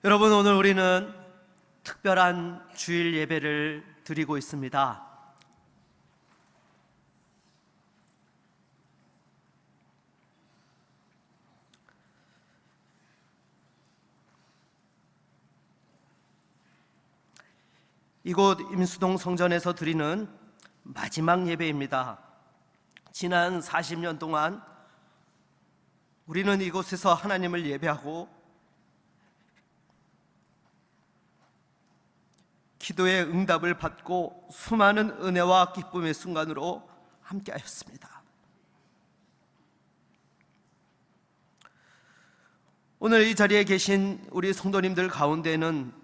여러분, 오늘 우리는 특별한 주일 예배를 드리고 있습니다. 이곳 임수동 성전에서 드리는 마지막 예배입니다. 지난 40년 동안 우리는 이곳에서 하나님을 예배하고 기도의 응답을 받고 수많은 은혜와 기쁨의 순간으로 함께하였습니다. 오늘 이 자리에 계신 우리 성도님들 가운데는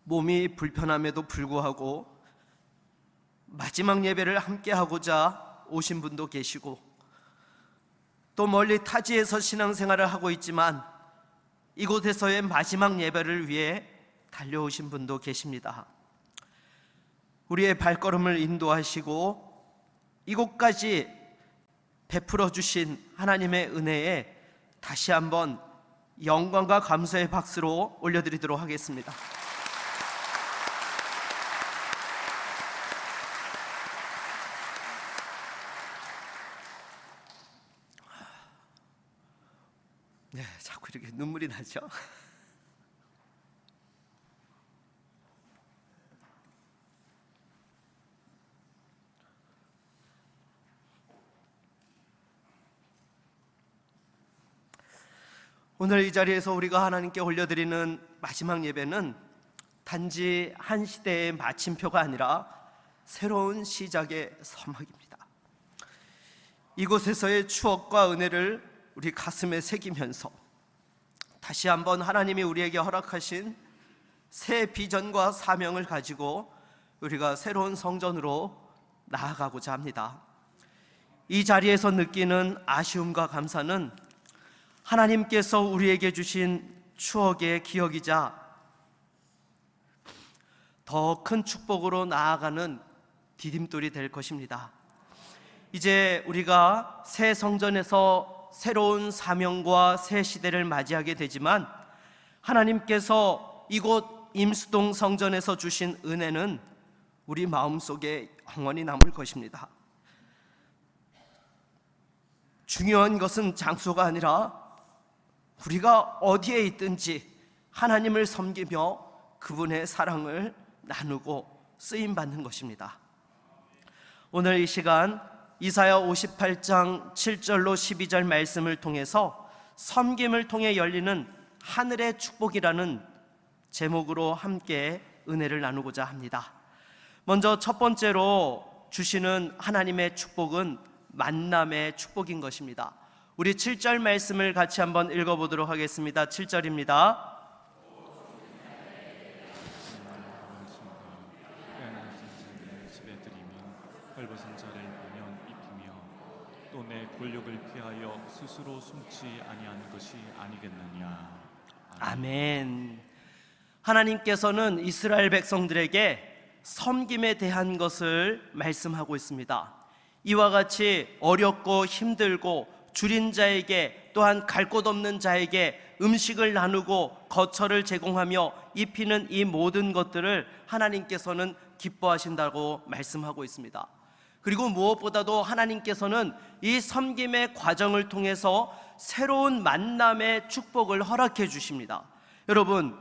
몸이 불편함에도 불구하고 마지막 예배를 함께하고자 오신 분도 계시고, 또 멀리 타지에서 신앙생활을 하고 있지만 이곳에서의 마지막 예배를 위해 달려오신 분도 계십니다. 우리의 발걸음을 인도하시고 이곳까지 베풀어 주신 하나님의 은혜에 다시 한번 영광과 감사의 박수로 올려드리도록 하겠습니다. 네, 자꾸 이렇게 눈물이 나죠? 오늘 이 자리에서 우리가 하나님께 올려드리는 마지막 예배는 단지 한 시대의 마침표가 아니라 새로운 시작의 서막입니다. 이곳에서의 추억과 은혜를 우리 가슴에 새기면서 다시 한번 하나님이 우리에게 허락하신 새 비전과 사명을 가지고 우리가 새로운 성전으로 나아가고자 합니다. 이 자리에서 느끼는 아쉬움과 감사는 하나님께서 우리에게 주신 추억의 기억이자 더 큰 축복으로 나아가는 디딤돌이 될 것입니다. 이제 우리가 새 성전에서 새로운 사명과 새 시대를 맞이하게 되지만, 하나님께서 이곳 임수동 성전에서 주신 은혜는 우리 마음속에 영원히 남을 것입니다. 중요한 것은 장소가 아니라 우리가 어디에 있든지 하나님을 섬기며 그분의 사랑을 나누고 쓰임받는 것입니다. 오늘 이 시간 이사야 58장 7절로 12절 말씀을 통해서 섬김을 통해 열리는 하늘의 축복이라는 제목으로 함께 은혜를 나누고자 합니다. 먼저 첫 번째로 주시는 하나님의 축복은 만남의 축복인 것입니다. 우리 7절 말씀을 같이 한번 읽어보도록 하겠습니다. 7절입니다. 집에 들이며 헐벗은 자를 보면 입히며 또 내 곤욕을 피하여 스스로 숨지 아니하는 것이 아니겠느냐. 아멘. 하나님께서는 이스라엘 백성들에게 섬김에 대한 것을 말씀하고 있습니다. 이와 같이 어렵고 힘들고 줄인 자에게, 또한 갈 곳 없는 자에게 음식을 나누고 거처를 제공하며 입히는 이 모든 것들을 하나님께서는 기뻐하신다고 말씀하고 있습니다. 그리고 무엇보다도 하나님께서는 이 섬김의 과정을 통해서 새로운 만남의 축복을 허락해 주십니다. 여러분,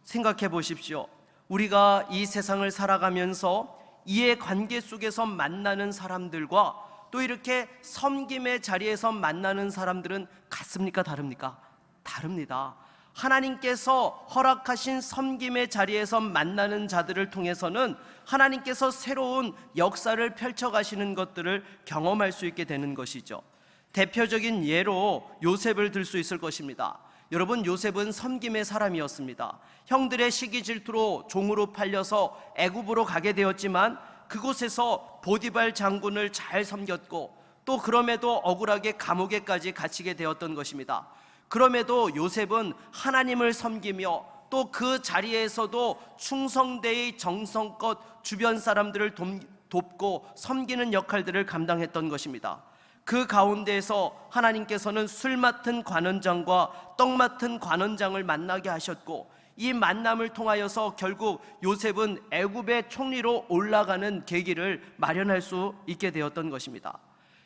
생각해 보십시오. 우리가 이 세상을 살아가면서 이해관계 속에서 만나는 사람들과 또 이렇게 섬김의 자리에서 만나는 사람들은 같습니까? 다릅니까? 다릅니다. 하나님께서 허락하신 섬김의 자리에서 만나는 자들을 통해서는 하나님께서 새로운 역사를 펼쳐가시는 것들을 경험할 수 있게 되는 것이죠. 대표적인 예로 요셉을 들 수 있을 것입니다. 여러분, 요셉은 섬김의 사람이었습니다. 형들의 시기 질투로 종으로 팔려서 애굽으로 가게 되었지만 그곳에서 보디발 장군을 잘 섬겼고, 또 그럼에도 억울하게 감옥에까지 갇히게 되었던 것입니다. 그럼에도 요셉은 하나님을 섬기며 또 그 자리에서도 충성되이 정성껏 주변 사람들을 돕고 섬기는 역할들을 감당했던 것입니다. 그 가운데에서 하나님께서는 술 맡은 관원장과 떡 맡은 관원장을 만나게 하셨고, 이 만남을 통하여서 결국 요셉은 애굽의 총리로 올라가는 계기를 마련할 수 있게 되었던 것입니다.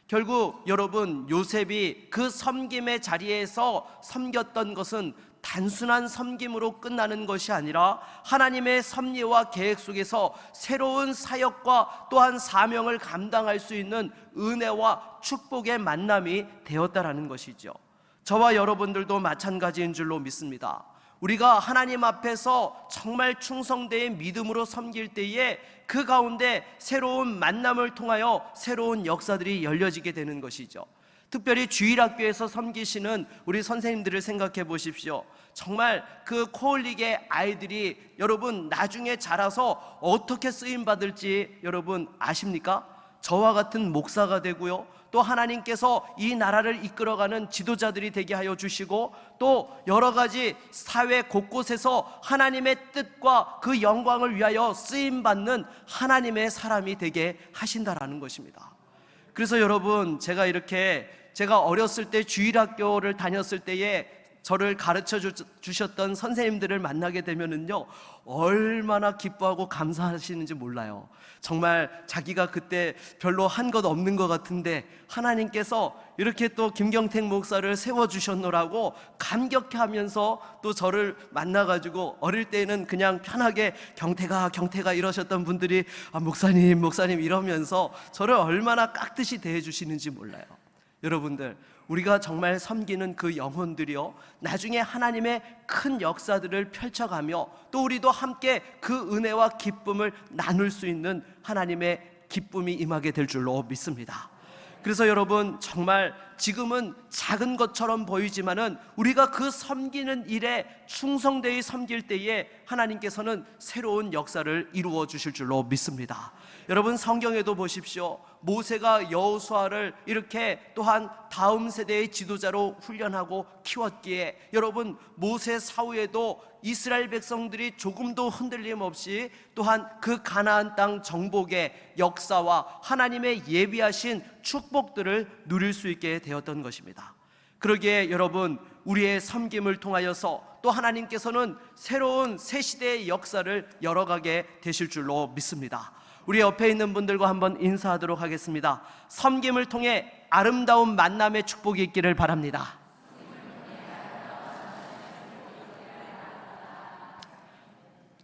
결국 여러분, 요셉이 그 섬김의 자리에서 섬겼던 것은 단순한 섬김으로 끝나는 것이 아니라 하나님의 섭리와 계획 속에서 새로운 사역과 또한 사명을 감당할 수 있는 은혜와 축복의 만남이 되었다라는 것이죠. 저와 여러분들도 마찬가지인 줄로 믿습니다. 우리가 하나님 앞에서 정말 충성되의 믿음으로 섬길 때에 그 가운데 새로운 만남을 통하여 새로운 역사들이 열려지게 되는 것이죠. 특별히 주일학교에서 섬기시는 우리 선생님들을 생각해 보십시오. 정말 그 코올릭의 아이들이 여러분 나중에 자라서 어떻게 쓰임받을지 여러분 아십니까? 저와 같은 목사가 되고요, 또 하나님께서 이 나라를 이끌어가는 지도자들이 되게 하여 주시고, 또 여러 가지 사회 곳곳에서 하나님의 뜻과 그 영광을 위하여 쓰임받는 하나님의 사람이 되게 하신다라는 것입니다. 그래서 여러분, 제가 어렸을 때 주일학교를 다녔을 때에 저를 가르쳐 주셨던 선생님들을 만나게 되면은요, 얼마나 기뻐하고 감사하시는지 몰라요. 정말 자기가 그때 별로 한 것 없는 것 같은데 하나님께서 이렇게 또 김경택 목사를 세워주셨노라고 감격해하면서 또 저를 만나가지고, 어릴 때는 그냥 편하게 경태가 이러셨던 분들이 목사님 이러면서 저를 얼마나 깍듯이 대해주시는지 몰라요. 여러분들, 우리가 정말 섬기는 그 영혼들이요, 나중에 하나님의 큰 역사들을 펼쳐가며 또 우리도 함께 그 은혜와 기쁨을 나눌 수 있는 하나님의 기쁨이 임하게 될 줄로 믿습니다. 그래서 여러분, 정말 지금은 작은 것처럼 보이지만은 우리가 그 섬기는 일에 충성되이 섬길 때에 하나님께서는 새로운 역사를 이루어 주실 줄로 믿습니다. 여러분, 성경에도 보십시오. 모세가 여호수아를 이렇게 또한 다음 세대의 지도자로 훈련하고 키웠기에, 여러분, 모세 사후에도 이스라엘 백성들이 조금도 흔들림 없이 또한 그 가나안 땅 정복의 역사와 하나님의 예비하신 축복들을 누릴 수 있게 되었던 것입니다. 그러기에 여러분, 우리의 섬김을 통하여서 또 하나님께서는 새로운 새 시대의 역사를 열어가게 되실 줄로 믿습니다. 우리 옆에 있는 분들과 한번 인사하도록 하겠습니다. 섬김을 통해 아름다운 만남의 축복이 있기를 바랍니다.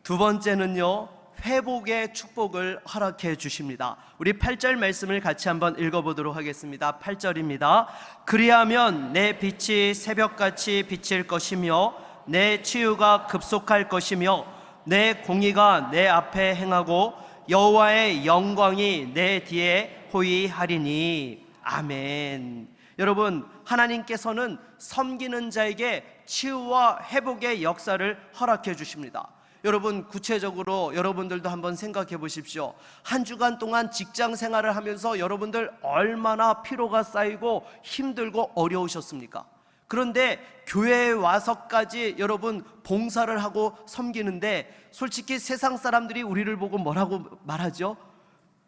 두 번째는요, 회복의 축복을 허락해 주십니다. 우리 8절 말씀을 같이 한번 읽어보도록 하겠습니다. 8절입니다. 그리하면 내 빛이 새벽같이 비칠 것이며 내 치유가 급속할 것이며 내 공의가 내 앞에 행하고 여호와의 영광이 내 뒤에 호위하리니. 아멘. 여러분, 하나님께서는 섬기는 자에게 치유와 회복의 역사를 허락해 주십니다. 여러분, 구체적으로 여러분들도 한번 생각해 보십시오. 한 주간 동안 직장 생활을 하면서 여러분들 얼마나 피로가 쌓이고 힘들고 어려우셨습니까? 그런데 교회에 와서까지 여러분 봉사를 하고 섬기는데, 솔직히 세상 사람들이 우리를 보고 뭐라고 말하죠?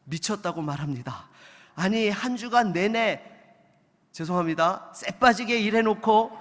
미쳤다고 말합니다. 아니, 한 주간 내내, 죄송합니다, 쎄 빠지게 일해놓고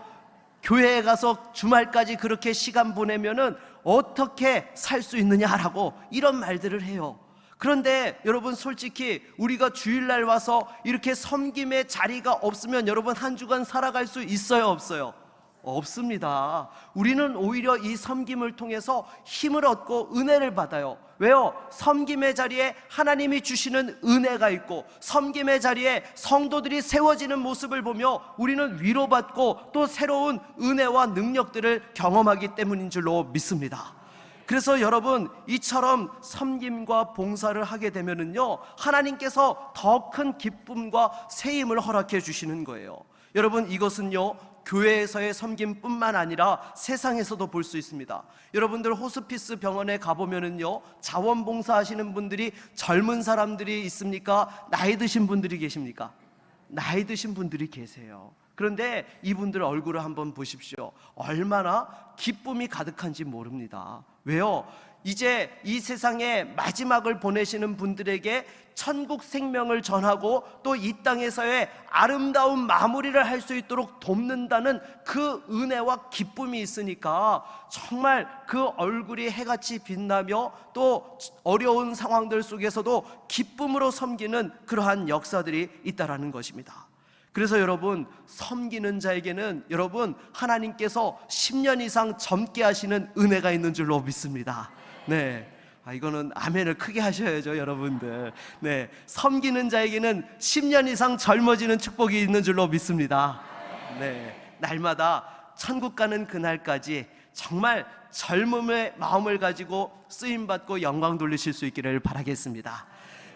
교회에 가서 주말까지 그렇게 시간 보내면은 어떻게 살 수 있느냐라고 이런 말들을 해요. 그런데 여러분, 솔직히 우리가 주일날 와서 이렇게 섬김의 자리가 없으면 여러분 한 주간 살아갈 수 있어요, 없어요? 없습니다. 우리는 오히려 이 섬김을 통해서 힘을 얻고 은혜를 받아요. 왜요? 섬김의 자리에 하나님이 주시는 은혜가 있고, 섬김의 자리에 성도들이 세워지는 모습을 보며 우리는 위로받고 또 새로운 은혜와 능력들을 경험하기 때문인 줄로 믿습니다. 그래서 여러분, 이처럼 섬김과 봉사를 하게 되면은요, 하나님께서 더 큰 기쁨과 세임을 허락해 주시는 거예요. 여러분, 이것은요, 교회에서의 섬김뿐만 아니라 세상에서도 볼 수 있습니다. 여러분들 호스피스 병원에 가보면은요, 자원봉사 하시는 분들이 젊은 사람들이 있습니까? 나이 드신 분들이 계십니까? 나이 드신 분들이 계세요. 그런데 이분들 얼굴을 한번 보십시오. 얼마나 기쁨이 가득한지 모릅니다. 왜요? 이제 이 세상에 마지막을 보내시는 분들에게 천국 생명을 전하고 또 이 땅에서의 아름다운 마무리를 할 수 있도록 돕는다는 그 은혜와 기쁨이 있으니까 정말 그 얼굴이 해같이 빛나며 또 어려운 상황들 속에서도 기쁨으로 섬기는 그러한 역사들이 있다라는 것입니다. 그래서 여러분, 섬기는 자에게는 여러분 하나님께서 10년 이상 젊게 하시는 은혜가 있는 줄로 믿습니다. 네, 이거는 아멘을 크게 하셔야죠, 여러분들. 네, 섬기는 자에게는 10년 이상 젊어지는 축복이 있는 줄로 믿습니다. 네, 날마다 천국 가는 그날까지 정말 젊음의 마음을 가지고 쓰임받고 영광 돌리실 수 있기를 바라겠습니다.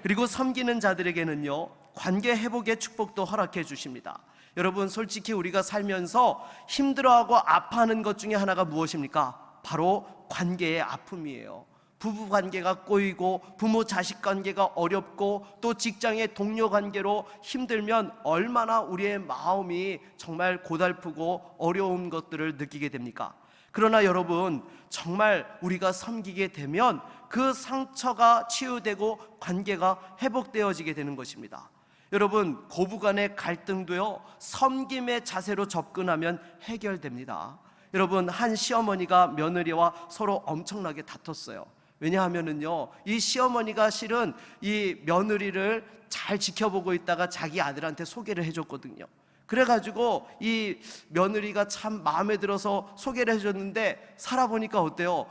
그리고 섬기는 자들에게는요, 관계 회복의 축복도 허락해 주십니다. 여러분, 솔직히 우리가 살면서 힘들어하고 아파하는 것 중에 하나가 무엇입니까? 바로 관계의 아픔이에요. 부부 관계가 꼬이고 부모 자식 관계가 어렵고 또 직장의 동료 관계로 힘들면 얼마나 우리의 마음이 정말 고달프고 어려운 것들을 느끼게 됩니까? 그러나 여러분, 정말 우리가 섬기게 되면 그 상처가 치유되고 관계가 회복되어지게 되는 것입니다. 여러분, 고부간의 갈등도요, 섬김의 자세로 접근하면 해결됩니다. 여러분, 한 시어머니가 며느리와 서로 엄청나게 다퉜어요. 왜냐하면은요, 이 시어머니가 실은 이 며느리를 잘 지켜보고 있다가 자기 아들한테 소개를 해줬거든요. 그래가지고 이 며느리가 참 마음에 들어서 소개를 해줬는데 살아보니까 어때요?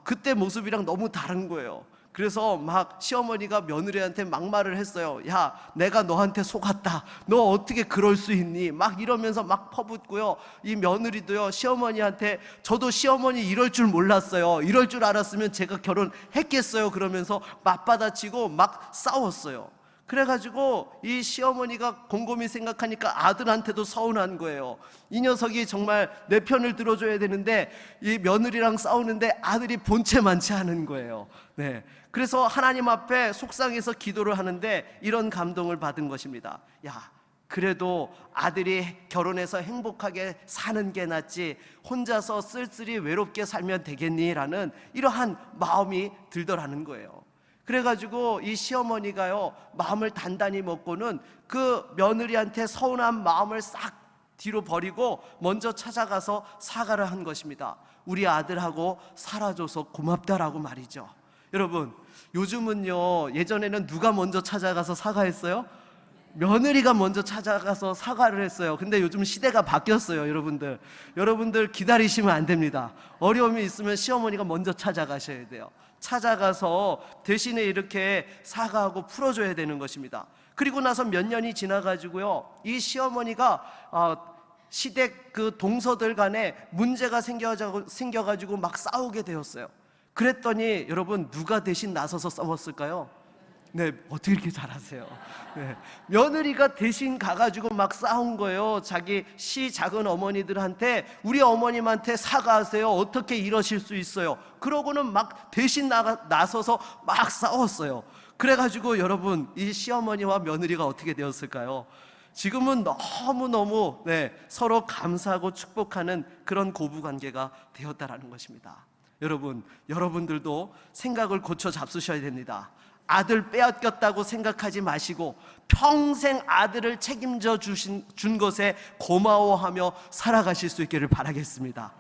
그때 모습이랑 너무 다른 거예요. 그래서 막 시어머니가 며느리한테 막말을 했어요. 야, 내가 너한테 속았다. 너 어떻게 그럴 수 있니? 막 이러면서 막 퍼붓고요. 이 며느리도요, 시어머니한테 저도 시어머니 이럴 줄 몰랐어요. 이럴 줄 알았으면 제가 결혼했겠어요. 그러면서 맞받아치고 막 싸웠어요. 그래가지고 이 시어머니가 곰곰이 생각하니까 아들한테도 서운한 거예요. 이 녀석이 정말 내 편을 들어줘야 되는데 이 며느리랑 싸우는데 아들이 본체만치 하는 거예요. 네, 그래서 하나님 앞에 속상해서 기도를 하는데 이런 감동을 받은 것입니다. 야, 그래도 아들이 결혼해서 행복하게 사는 게 낫지 혼자서 쓸쓸히 외롭게 살면 되겠니? 라는 이러한 마음이 들더라는 거예요. 그래가지고 이 시어머니가요, 마음을 단단히 먹고는 그 며느리한테 서운한 마음을 싹 뒤로 버리고 먼저 찾아가서 사과를 한 것입니다. 우리 아들하고 살아줘서 고맙다라고 말이죠. 여러분, 요즘은요, 예전에는 누가 먼저 찾아가서 사과했어요? 며느리가 먼저 찾아가서 사과를 했어요. 근데 요즘 시대가 바뀌었어요. 여러분들 기다리시면 안 됩니다. 어려움이 있으면 시어머니가 먼저 찾아가셔야 돼요. 찾아가서 대신에 이렇게 사과하고 풀어줘야 되는 것입니다. 그리고 나서 몇 년이 지나가지고요, 이 시어머니가 시댁 그 동서들 간에 문제가 생겨가지고 막 싸우게 되었어요. 그랬더니 여러분, 누가 대신 나서서 싸웠을까요? 네, 어떻게 이렇게 잘하세요? 네, 며느리가 대신 가가지고 막 싸운 거예요. 자기 작은 어머니들한테 우리 어머님한테 사과하세요. 어떻게 이러실 수 있어요? 그러고는 막 대신 나서서 막 싸웠어요. 그래가지고 여러분, 이 시어머니와 며느리가 어떻게 되었을까요? 지금은 너무너무 서로 감사하고 축복하는 그런 고부관계가 되었다라는 것입니다. 여러분들도 생각을 고쳐 잡수셔야 됩니다. 아들 빼앗겼다고 생각하지 마시고 평생 아들을 책임져 준 것에 고마워하며 살아가실 수 있기를 바라겠습니다.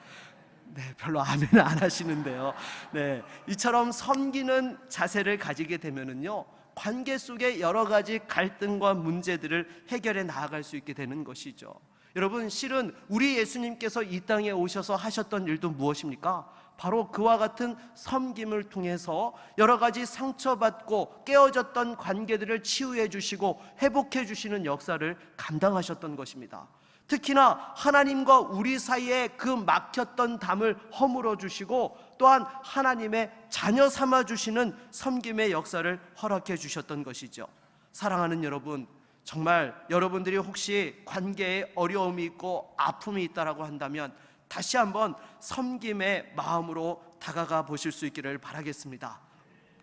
네, 별로 아멘 안 하시는데요. 네, 이처럼 섬기는 자세를 가지게 되면은요, 관계 속에 여러 가지 갈등과 문제들을 해결해 나아갈 수 있게 되는 것이죠. 여러분, 실은 우리 예수님께서 이 땅에 오셔서 하셨던 일도 무엇입니까? 바로 그와 같은 섬김을 통해서 여러 가지 상처받고 깨어졌던 관계들을 치유해 주시고 회복해 주시는 역사를 감당하셨던 것입니다. 특히나 하나님과 우리 사이에 그 막혔던 담을 허물어 주시고 또한 하나님의 자녀 삼아 주시는 섬김의 역사를 허락해 주셨던 것이죠. 사랑하는 여러분, 정말 여러분들이 혹시 관계에 어려움이 있고 아픔이 있다라고 한다면 다시 한번 섬김의 마음으로 다가가 보실 수 있기를 바라겠습니다.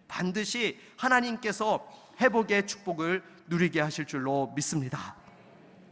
반드시 하나님께서 회복의 축복을 누리게 하실 줄로 믿습니다.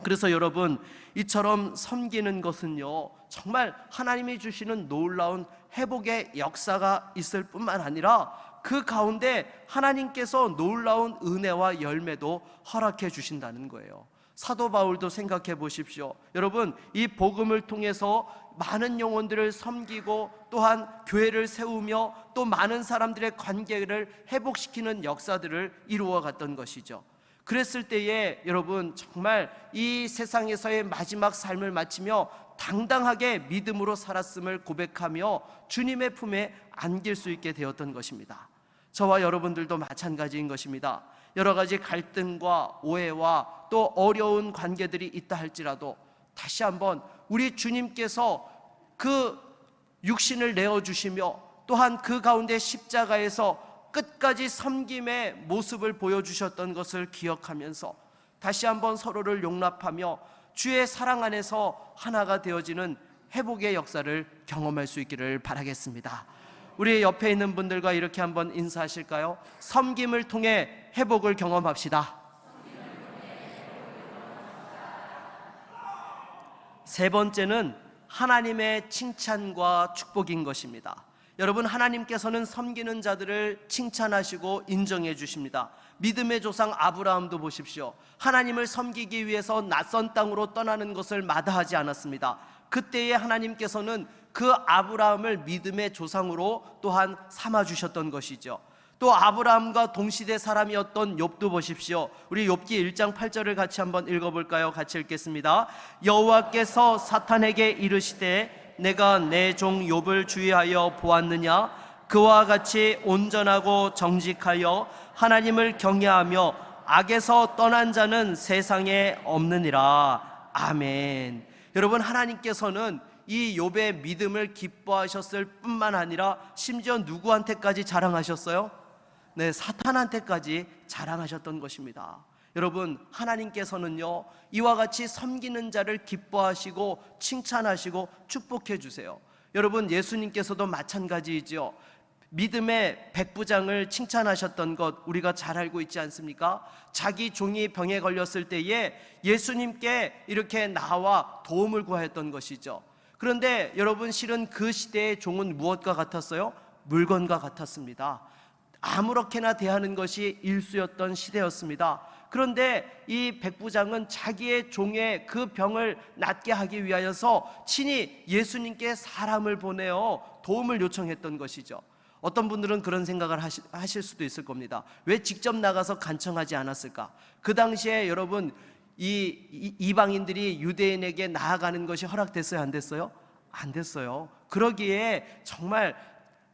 그래서 여러분, 이처럼 섬기는 것은요, 정말 하나님이 주시는 놀라운 회복의 역사가 있을 뿐만 아니라 그 가운데 하나님께서 놀라운 은혜와 열매도 허락해 주신다는 거예요. 사도 바울도 생각해 보십시오. 여러분, 이 복음을 통해서 많은 영혼들을 섬기고 또한 교회를 세우며 또 많은 사람들의 관계를 회복시키는 역사들을 이루어 갔던 것이죠. 그랬을 때에 여러분, 정말 이 세상에서의 마지막 삶을 마치며 당당하게 믿음으로 살았음을 고백하며 주님의 품에 안길 수 있게 되었던 것입니다. 저와 여러분들도 마찬가지인 것입니다. 여러 가지 갈등과 오해와 또 어려운 관계들이 있다 할지라도 다시 한번 우리 주님께서 그 육신을 내어주시며 또한 그 가운데 십자가에서 끝까지 섬김의 모습을 보여주셨던 것을 기억하면서 다시 한번 서로를 용납하며 주의 사랑 안에서 하나가 되어지는 회복의 역사를 경험할 수 있기를 바라겠습니다. 우리 옆에 있는 분들과 이렇게 한번 인사하실까요? 섬김을 통해 회복을 경험합시다. 세 번째는 하나님의 칭찬과 축복인 것입니다. 여러분, 하나님께서는 섬기는 자들을 칭찬하시고 인정해 주십니다. 믿음의 조상 아브라함도 보십시오. 하나님을 섬기기 위해서 낯선 땅으로 떠나는 것을 마다하지 않았습니다. 그때에 하나님께서는 그 아브라함을 믿음의 조상으로 또한 삼아주셨던 것이죠. 또 아브라함과 동시대 사람이었던 욥도 보십시오. 우리 욥기 1장 8절을 같이 한번 읽어볼까요? 같이 읽겠습니다. 여호와께서 사탄에게 이르시되 내가 내 종 욥을 주의하여 보았느냐? 그와 같이 온전하고 정직하여 하나님을 경외하며 악에서 떠난 자는 세상에 없느니라. 아멘. 여러분, 하나님께서는 이 욥의 믿음을 기뻐하셨을 뿐만 아니라 심지어 누구한테까지 자랑하셨어요? 네, 사탄한테까지 자랑하셨던 것입니다. 여러분, 하나님께서는요, 이와 같이 섬기는 자를 기뻐하시고 칭찬하시고 축복해 주세요. 여러분, 예수님께서도 마찬가지이죠. 믿음의 백부장을 칭찬하셨던 것 우리가 잘 알고 있지 않습니까? 자기 종이 병에 걸렸을 때에 예수님께 이렇게 나와 도움을 구하였던 것이죠. 그런데 여러분, 실은 그 시대의 종은 무엇과 같았어요? 물건과 같았습니다. 아무렇게나 대하는 것이 일수였던 시대였습니다. 그런데 이 백부장은 자기의 종의 그 병을 낫게 하기 위하여서 친히 예수님께 사람을 보내어 도움을 요청했던 것이죠. 어떤 분들은 그런 생각을 하실 수도 있을 겁니다. 왜 직접 나가서 간청하지 않았을까? 그 당시에 여러분, 이 이방인들이 유대인에게 나아가는 것이 허락됐어요? 안 됐어요? 안 됐어요. 그러기에 정말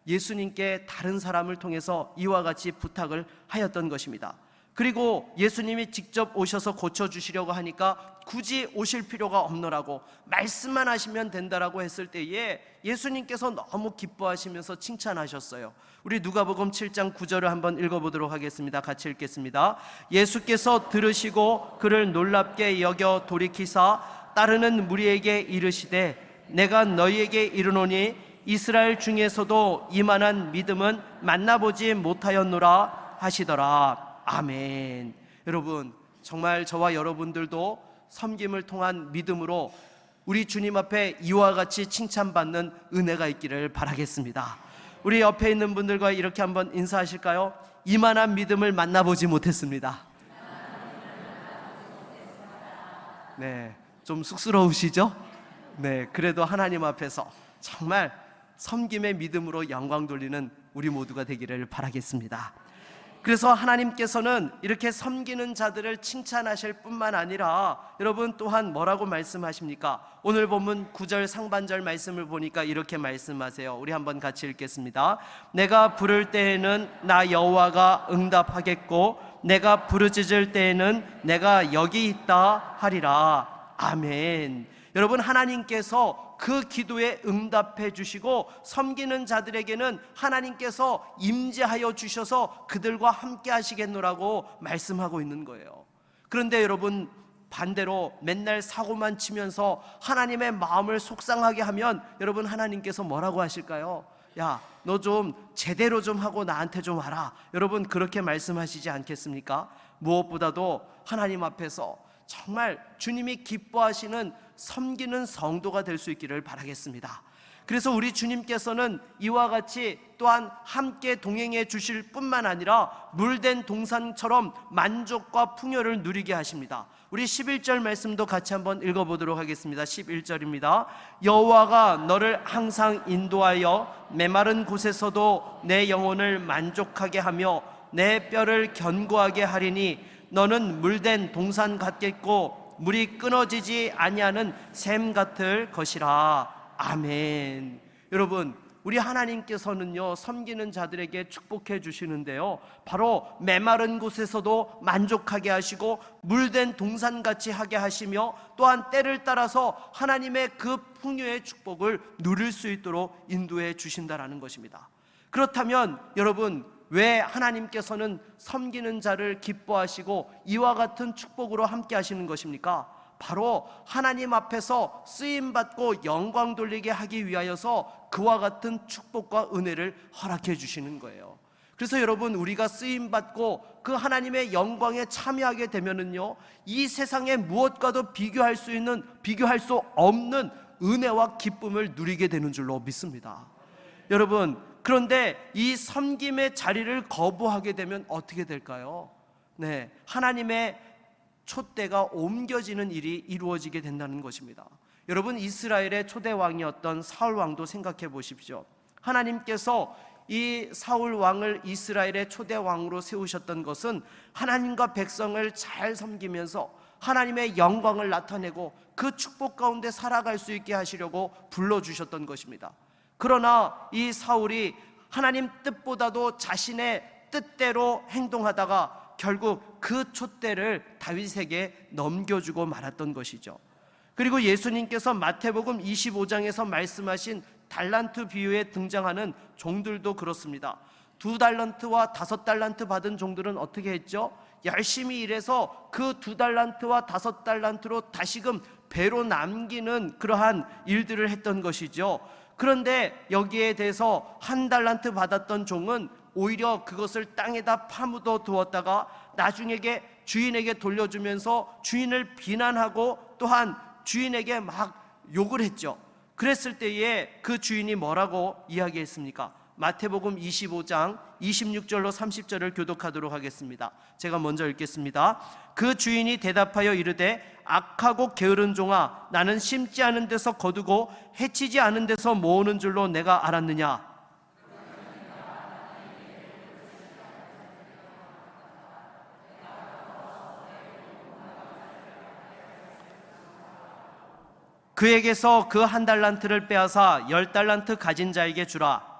예수님께 다른 사람을 통해서 이와 같이 부탁을 하였던 것입니다. 그리고 예수님이 직접 오셔서 고쳐주시려고 하니까 굳이 오실 필요가 없노라고 말씀만 하시면 된다라고 했을 때에 예수님께서 너무 기뻐하시면서 칭찬하셨어요. 우리 누가복음 7장 9절을 한번 읽어보도록 하겠습니다. 같이 읽겠습니다. 예수께서 들으시고 그를 놀랍게 여겨 돌이키사 따르는 무리에게 이르시되 내가 너희에게 이르노니 이스라엘 중에서도 이만한 믿음은 만나보지 못하였노라 하시더라. 아멘. 여러분, 정말 저와 여러분들도 섬김을 통한 믿음으로 우리 주님 앞에 이와 같이 칭찬받는 은혜가 있기를 바라겠습니다. 우리 옆에 있는 분들과 이렇게 한번 인사하실까요? 이만한 믿음을 만나보지 못했습니다. 네, 좀 쑥스러우시죠? 네, 그래도 하나님 앞에서 정말 섬김의 믿음으로 영광 돌리는 우리 모두가 되기를 바라겠습니다. 그래서 하나님께서는 이렇게 섬기는 자들을 칭찬하실 뿐만 아니라 여러분 또한 뭐라고 말씀하십니까? 오늘 본문 9절 상반절 말씀을 보니까 이렇게 말씀하세요. 우리 한번 같이 읽겠습니다. 내가 부를 때에는 나 여호와가 응답하겠고 내가 부르짖을 때에는 내가 여기 있다 하리라. 아멘. 여러분, 하나님께서 그 기도에 응답해 주시고 섬기는 자들에게는 하나님께서 임재하여 주셔서 그들과 함께 하시겠노라고 말씀하고 있는 거예요. 그런데 여러분, 반대로 맨날 사고만 치면서 하나님의 마음을 속상하게 하면 여러분, 하나님께서 뭐라고 하실까요? 야, 너 좀 제대로 좀 하고 나한테 좀 와라. 여러분, 그렇게 말씀하시지 않겠습니까? 무엇보다도 하나님 앞에서 정말 주님이 기뻐하시는 섬기는 성도가 될 수 있기를 바라겠습니다. 그래서 우리 주님께서는 이와 같이 또한 함께 동행해 주실 뿐만 아니라 물된 동산처럼 만족과 풍요를 누리게 하십니다. 우리 11절 말씀도 같이 한번 읽어보도록 하겠습니다. 11절입니다. 여호와가 너를 항상 인도하여 메마른 곳에서도 내 영혼을 만족하게 하며 내 뼈를 견고하게 하리니 너는 물된 동산 같겠고 물이 끊어지지 아니하는 샘 같을 것이라. 아멘. 여러분, 우리 하나님께서는요, 섬기는 자들에게 축복해 주시는데요, 바로 메마른 곳에서도 만족하게 하시고 물된 동산같이 하게 하시며 또한 때를 따라서 하나님의 그 풍요의 축복을 누릴 수 있도록 인도해 주신다라는 것입니다. 그렇다면 여러분, 왜 하나님께서는 섬기는 자를 기뻐하시고 이와 같은 축복으로 함께 하시는 것입니까? 바로 하나님 앞에서 쓰임받고 영광 돌리게 하기 위하여서 그와 같은 축복과 은혜를 허락해 주시는 거예요. 그래서 여러분, 우리가 쓰임받고 그 하나님의 영광에 참여하게 되면은요, 이 세상의 무엇과도 비교할 수 없는 은혜와 기쁨을 누리게 되는 줄로 믿습니다. 여러분, 그런데 이 섬김의 자리를 거부하게 되면 어떻게 될까요? 하나님의 촛대가 옮겨지는 일이 이루어지게 된다는 것입니다. 여러분, 이스라엘의 초대 왕이었던 사울 왕도 생각해 보십시오. 하나님께서 이 사울 왕을 이스라엘의 초대 왕으로 세우셨던 것은 하나님과 백성을 잘 섬기면서 하나님의 영광을 나타내고 그 축복 가운데 살아갈 수 있게 하시려고 불러주셨던 것입니다. 그러나 이 사울이 하나님 뜻보다도 자신의 뜻대로 행동하다가 결국 그 촛대를 다윗에게 넘겨주고 말았던 것이죠. 그리고 예수님께서 마태복음 25장에서 말씀하신 달란트 비유에 등장하는 종들도 그렇습니다. 2달란트와 5달란트 받은 종들은 어떻게 했죠? 열심히 일해서 그 2달란트와 5달란트로 다시금 배로 남기는 그러한 일들을 했던 것이죠. 그런데 여기에 대해서 1달란트 받았던 종은 오히려 그것을 땅에다 파묻어 두었다가 나중에 주인에게 돌려주면서 주인을 비난하고 또한 주인에게 막 욕을 했죠. 그랬을 때에 그 주인이 뭐라고 이야기했습니까? 마태복음 25장 26절로 30절을 교독하도록 하겠습니다. 제가 먼저 읽겠습니다. 그 주인이 대답하여 이르되 악하고 게으른 종아, 나는 심지 않은 데서 거두고 해치지 않은 데서 모으는 줄로 내가 알았느냐? 그에게서 그 1달란트를 빼앗아 10달란트 가진 자에게 주라.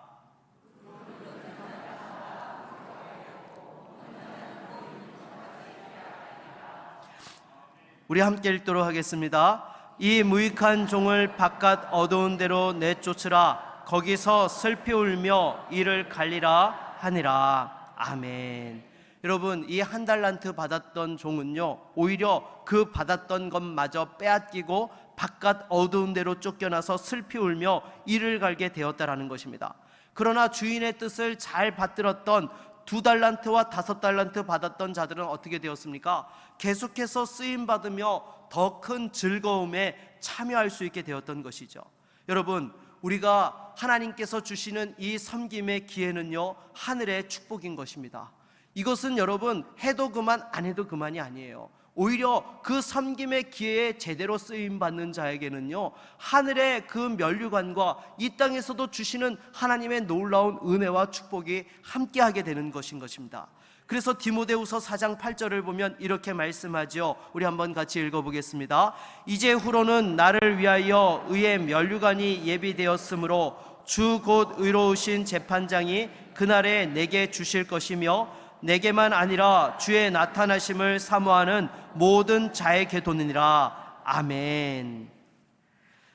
우리 함께 읽도록 하겠습니다. 이 무익한 종을 바깥 어두운 데로 내쫓으라. 거기서 슬피 울며 이를 갈리라 하니라. 아멘. 여러분, 이 1달란트 받았던 종은요, 오히려 그 받았던 것마저 빼앗기고 바깥 어두운 데로 쫓겨나서 슬피 울며 이를 갈게 되었다라는 것입니다. 그러나 주인의 뜻을 잘 받들었던 2달란트와 5달란트 받았던 자들은 어떻게 되었습니까? 계속해서 쓰임받으며 더 큰 즐거움에 참여할 수 있게 되었던 것이죠. 여러분, 우리가 하나님께서 주시는 이 섬김의 기회는요, 하늘의 축복인 것입니다. 이것은 여러분, 해도 그만 안 해도 그만이 아니에요. 오히려 그 섬김의 기회에 제대로 쓰임받는 자에게는요, 하늘의 그 면류관과 이 땅에서도 주시는 하나님의 놀라운 은혜와 축복이 함께하게 되는 것인 것입니다. 그래서 디모데후서 4장 8절을 보면 이렇게 말씀하죠. 우리 한번 같이 읽어보겠습니다. 이제후로는 나를 위하여 의의 면류관이 예비되었으므로 주 곧 의로우신 재판장이 그날에 내게 주실 것이며 내게만 아니라 주의 나타나심을 사모하는 모든 자에게 도느니라. 아멘.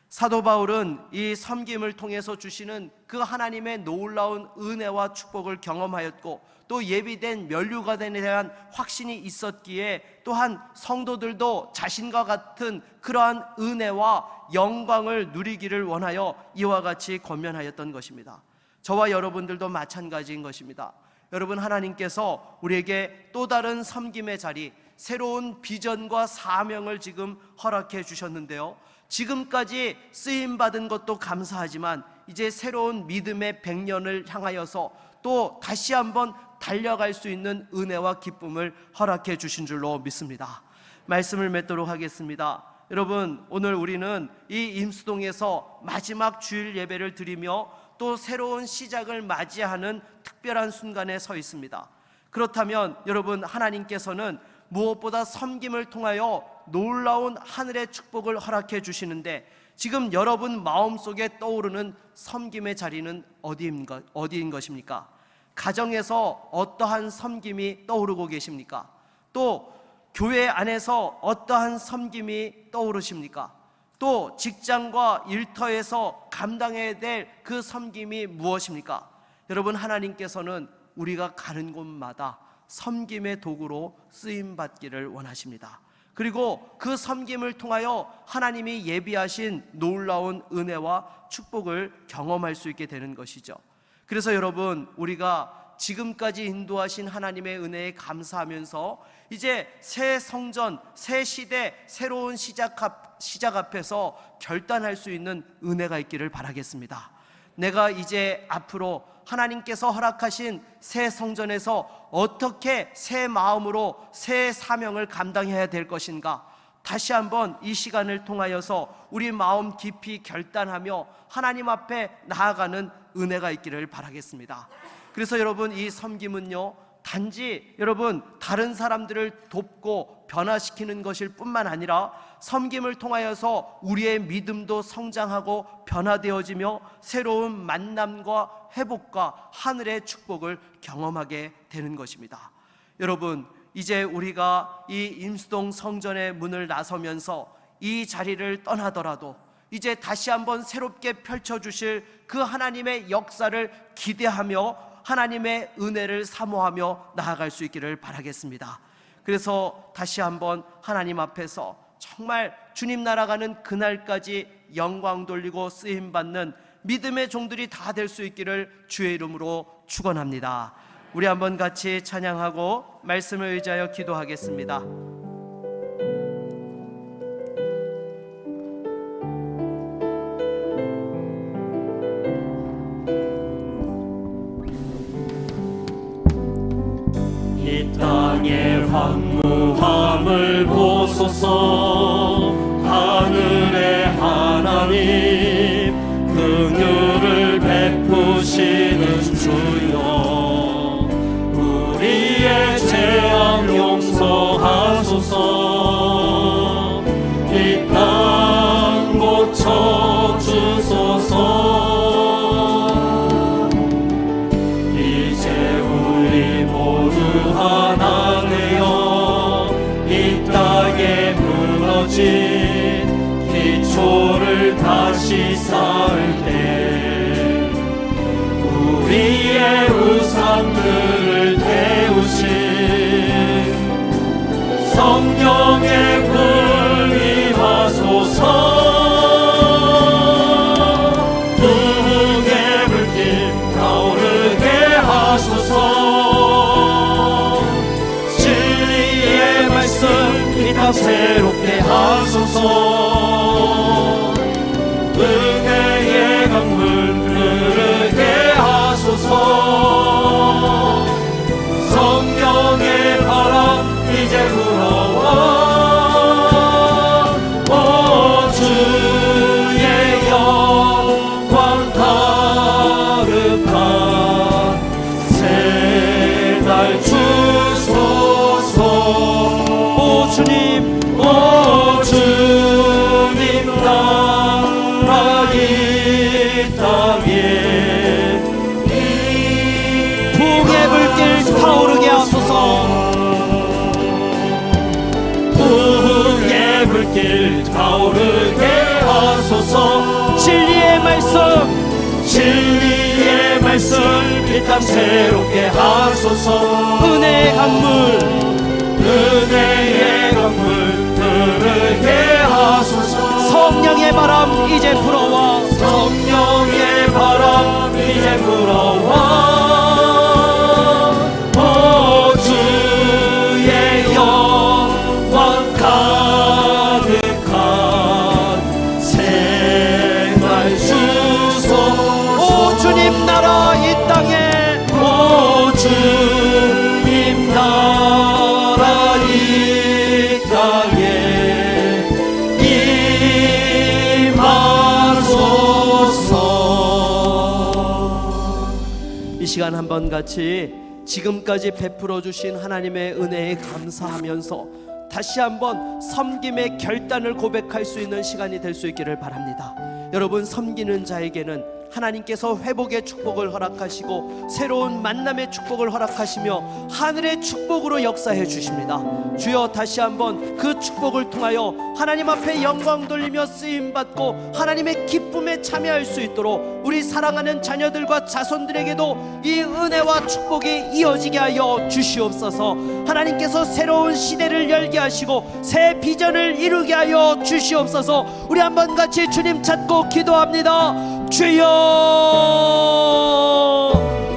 사도 바울은 이 섬김을 통해서 주시는 그 하나님의 놀라운 은혜와 축복을 경험하였고 또 예비된 면류관에 대한 확신이 있었기에 또한 성도들도 자신과 같은 그러한 은혜와 영광을 누리기를 원하여 이와 같이 권면하였던 것입니다. 저와 여러분들도 마찬가지인 것입니다. 여러분, 하나님께서 우리에게 또 다른 섬김의 자리, 새로운 비전과 사명을 지금 허락해 주셨는데요, 지금까지 쓰임받은 것도 감사하지만 이제 새로운 믿음의 100년을 향하여서 또 다시 한번 달려갈 수 있는 은혜와 기쁨을 허락해 주신 줄로 믿습니다. 말씀을 맺도록 하겠습니다. 여러분, 오늘 우리는 이 임수동에서 마지막 주일 예배를 드리며 또 새로운 시작을 맞이하는 특별한 순간에 서 있습니다. 그렇다면 여러분, 하나님께서는 무엇보다 섬김을 통하여 놀라운 하늘의 축복을 허락해 주시는데, 지금 여러분 마음속에 떠오르는 섬김의 자리는 어디인 것입니까? 가정에서 어떠한 섬김이 떠오르고 계십니까? 또 교회 안에서 어떠한 섬김이 떠오르십니까? 또 직장과 일터에서 감당해야 될 그 섬김이 무엇입니까? 여러분, 하나님께서는 우리가 가는 곳마다 섬김의 도구로 쓰임받기를 원하십니다. 그리고 그 섬김을 통하여 하나님이 예비하신 놀라운 은혜와 축복을 경험할 수 있게 되는 것이죠. 그래서 여러분, 우리가 지금까지 인도하신 하나님의 은혜에 감사하면서 이제 새 성전, 새 시대, 새로운 시작 앞에서 결단할 수 있는 은혜가 있기를 바라겠습니다. 내가 이제 앞으로 하나님께서 허락하신 새 성전에서 어떻게 새 마음으로 새 사명을 감당해야 될 것인가, 다시 한번 이 시간을 통하여서 우리 마음 깊이 결단하며 하나님 앞에 나아가는 은혜가 있기를 바라겠습니다. 그래서 여러분, 이 섬김은요, 단지 여러분 다른 사람들을 돕고 변화시키는 것일 뿐만 아니라 섬김을 통하여서 우리의 믿음도 성장하고 변화되어지며 새로운 만남과 회복과 하늘의 축복을 경험하게 되는 것입니다. 여러분, 이제 우리가 이 임수동 성전의 문을 나서면서 이 자리를 떠나더라도 이제 다시 한번 새롭게 펼쳐주실 그 하나님의 역사를 기대하며 하나님의 은혜를 사모하며 나아갈 수 있기를 바라겠습니다. 그래서 다시 한번 하나님 앞에서 정말 주님 날아가는 그날까지 영광 돌리고 쓰임받는 믿음의 종들이 다 될 수 있기를 주의 이름으로 축원합니다. 우리 한번 같이 찬양하고 말씀을 의지하여 기도하겠습니다. 이 땅의 황무함을 보소서. 하늘의 하나님, 긍휼을 베푸시는 주여, 우리의 죄악 용서하소서. 이 땅 고쳐주소서. 이제 우리 모두 하나 되어 이 땅에 무너진 기초를 다시 쌓을 때 우리의 우상들을 태우신 성령의 불 임하소서. 부흥의 불길 타오르게 하소서. 진리의 말씀 이 땅 새롭게 하소서. 은혜의 강물 흐르게 하소서. 성령의 바람 이제 불어와. 오 주의 영광 가득한 새날 주소서. 오 주님, 오 주님 나라 이 땅에 부흥의 불길 타오르게 하소서. 부흥의 불길 타오르게 하소서. 진리의 말씀, 진리의 말씀 이 땅 새롭게 하소서. 은혜의 강물, 은혜의 강물 흐르게 하소서. 성령의 바람 이제 불어와. 성령의 바람 이제 불어와. 오 주의 영광 가득한 새날 주소서. 이 시간 한번 같이 지금까지 베풀어 주신 하나님의 은혜에 감사하면서 다시 한번 섬김의 결단을 고백할 수 있는 시간이 될 수 있기를 바랍니다. 여러분, 섬기는 자에게는 하나님께서 회복의 축복을 허락하시고 새로운 만남의 축복을 허락하시며 하늘의 축복으로 역사해 주십니다. 주여, 다시 한번 그 축복을 통하여 하나님 앞에 영광 돌리며 쓰임받고 하나님의 기쁨에 참여할 수 있도록 우리 사랑하는 자녀들과 자손들에게도 이 은혜와 축복이 이어지게 하여 주시옵소서. 하나님께서 새로운 시대를 열게 하시고 새 비전을 이루게 하여 주시옵소서. 우리 한번 같이 주님 찾고 기도합니다. 주여,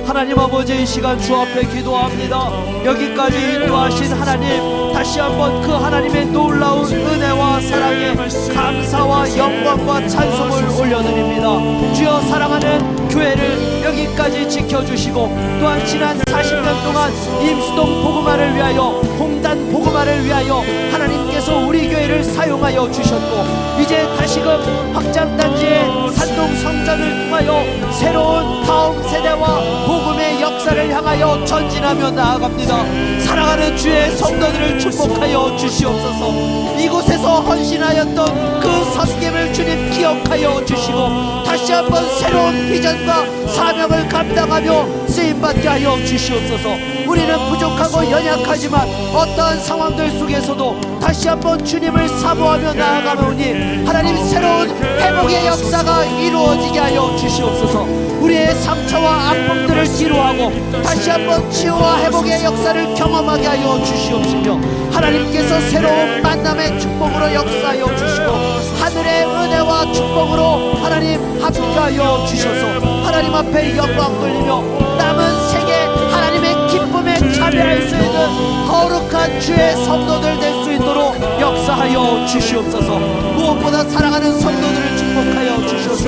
하나님 아버지, 이 시간 주 앞에 기도합니다. 여기까지 인도하신 하나님, 다시 한번 그 하나님의 놀라운 은혜와 사랑에 감사와 영광과 찬송을 올려드립니다. 주여, 사랑하는 교회를 여기까지 지켜주시고 또한 지난 40년 동안 임수동 복음화를 위하여, 홍단 복음화를 위하여 하나님께서 우리 교회를 사용하여 주셨고, 이제 다시금 확장단지의 산동 성전을 통하여 새로운 다음 세대와 복음의 역사를 향하여 전진하며 나아갑니다. 사랑하는 주의 성도들을 축복하여 주시옵소서. 이곳에서 헌신하였던 그 섬김을 주님 기억하여 주시고 다시 한번 새로운 비전과 사명을 감당하며 쓰임받게 하여 주시옵소서. 우리는 부족하고 연약하지만 어떠한 상황들 속에서도 다시 한번 주님을 사모하며 나아가오니 하나님, 새로운 회복의 역사가 이루어지게 하여 주시옵소서. 우리의 상처와 아픔들을 뒤로하고 다시 한번 치유와 회복의 역사를 경험하게 하여 주시옵시며 하나님께서 새로운 만남의 축복으로 역사하여 주시고 하늘의 은혜와 축복으로 하나님 함께하여 주셔서 하나님 앞에 영광 돌리며 남은 세계 하나님의 기쁨에 참여할 수 있는 거룩한 주의 성도들 될 수 있도록 역사하여 주시옵소서. 무엇보다 사랑하는 성도들을 축복하여 주셔서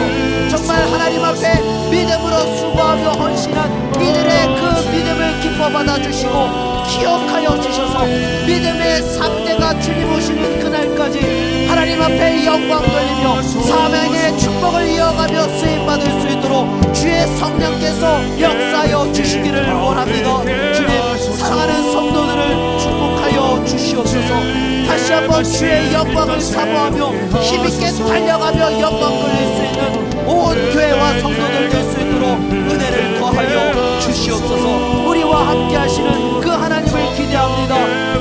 정말 하나님 앞에 믿음으로 수고하며 헌신한 이들의 그 믿음을 기뻐 받아주시고 기억하여 주셔서 믿음의 상대가 주님 오시는 그날까지 하나님 앞에 영광 돌리며 사명의 축복을 이어가며 쓰임받을 수 있도록 주의 성령께서 역사하여 주시기를 원합니다. 주님, 사랑하는 성도들을 축복하여 주시옵소서. 다시 한번 주의 영광을 사모하며 힘있게 달려가며 영광 돌릴 수 있는 온 교회와 성도들 될 수 있도록 은혜를 더하여 주시옵소서. 우리와 함께 하시는 그 하나님을 기대합니다.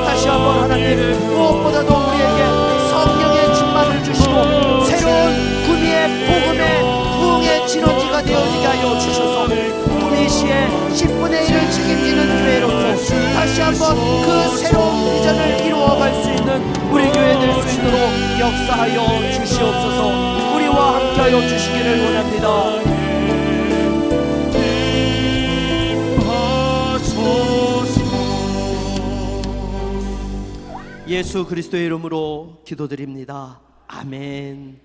다시 한번 하나님, 무엇보다도 우리에게 성령의 충만을 주시고 새로운 구미의 복음의 부흥의 진원지가 되어지게 하여 주셔서 우리 시의 10분의 1을 책임지는 교회로서 다시 한번 그 새로운 비전을 이루어갈 수 있는 우리 교회 될 수 있도록 역사하여 주시옵소서. 우리와 함께하여 주시기를 원합니다. 예수 그리스도의 이름으로 기도드립니다. 아멘.